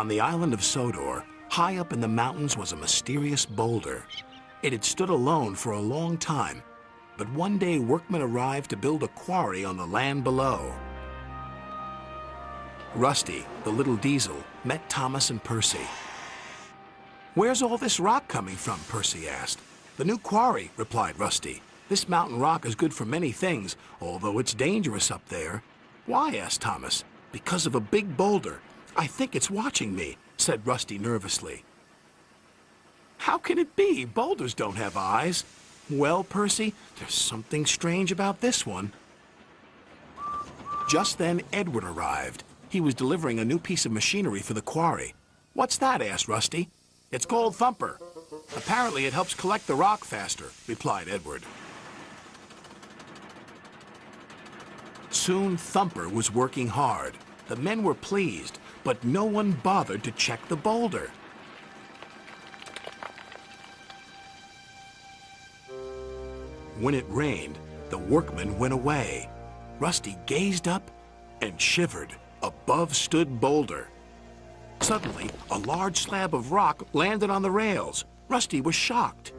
On the island of SODOR, high up in the mountains was a mysterious boulder. It had stood alone for a long time, but one day workmen arrived to build a quarry on the land below. Rusty, the little diesel, met Thomas and Percy. "Where's all this rock coming from?" Percy asked. "The new quarry," replied Rusty. "This mountain rock is good for many things, although it's dangerous up there." "Why?" asked Thomas. "Because of a big boulder. I think it's watching me," said Rusty nervously. "How can it be? Boulders don't have eyes." "Well, Percy, there's something strange about this one." Just then, Edward arrived. He was delivering a new piece of machinery for the quarry. "What's that?" asked Rusty. "It's called Thumper. Apparently it helps collect the rock faster," replied Edward. Soon Thumper was working hard. The men were pleased, but no one bothered to check the boulder. When it rained, the workmen went away. Rusty gazed up and shivered. Above stood Boulder. Suddenly, a large slab of rock landed on the rails. Rusty was shocked.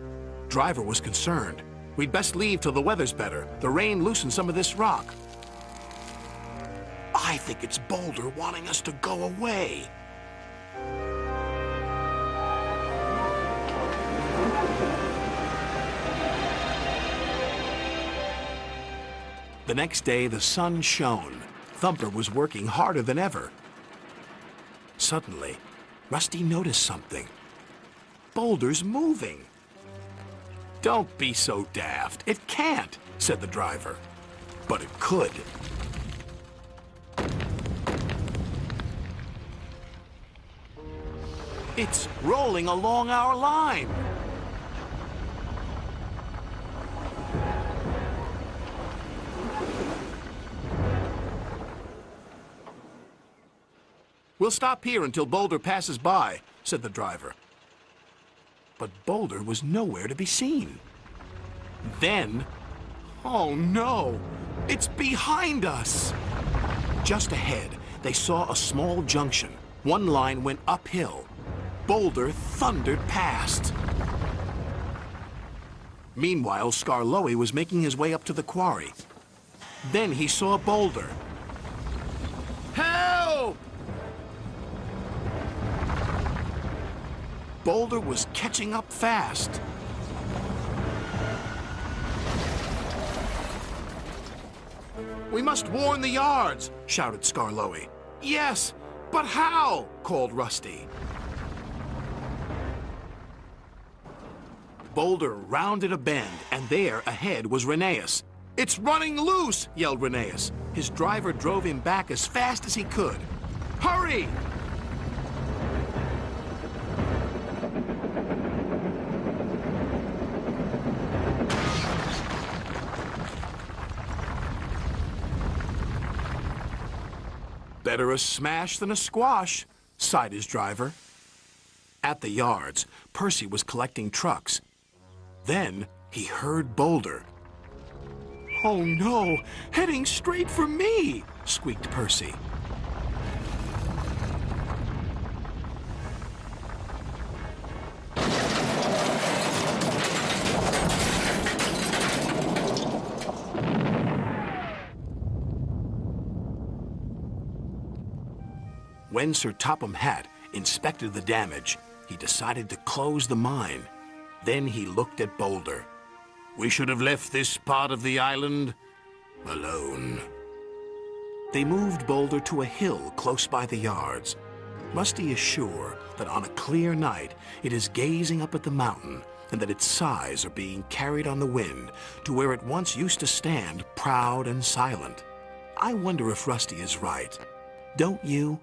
Driver was concerned. "We'd best leave till the weather's better. The rain loosened some of this rock." "I think it's Boulder wanting us to go away." The next day, the sun shone. Thumper was working harder than ever. Suddenly, Rusty noticed something. Boulder's moving. "Don't be so daft. It can't," said the driver. But it could. "It's rolling along our line." "We'll stop here until Boulder passes by," said the driver. But Boulder was nowhere to be seen. Then, oh no, it's behind us! Just ahead, they saw a small junction. One line went uphill. Boulder thundered past. Meanwhile, SKARLOEY was making his way up to the quarry. Then he saw Boulder. "Help!" Boulder was catching up fast. "We must warn the yards," shouted SKARLOEY. "Yes, but how?" called Rusty. Boulder rounded a bend, and there ahead was RHENEAS. "It's running loose!" yelled RHENEAS. His driver drove him back as fast as he could. "Hurry!" "Better a smash than a squash," sighed his driver. At the yards, Percy was collecting trucks. Then he heard Boulder. "Oh no, heading straight for me," squeaked Percy. When Sir Topham Hatt inspected the damage, he decided to close the mine. Then he looked at Boulder. "We should have left this part of the island alone." They moved Boulder to a hill close by the yards. Rusty is sure that on a clear night it is gazing up at the mountain and that its sides are being carried on the wind to where it once used to stand proud and silent. I wonder if Rusty is right. Don't you?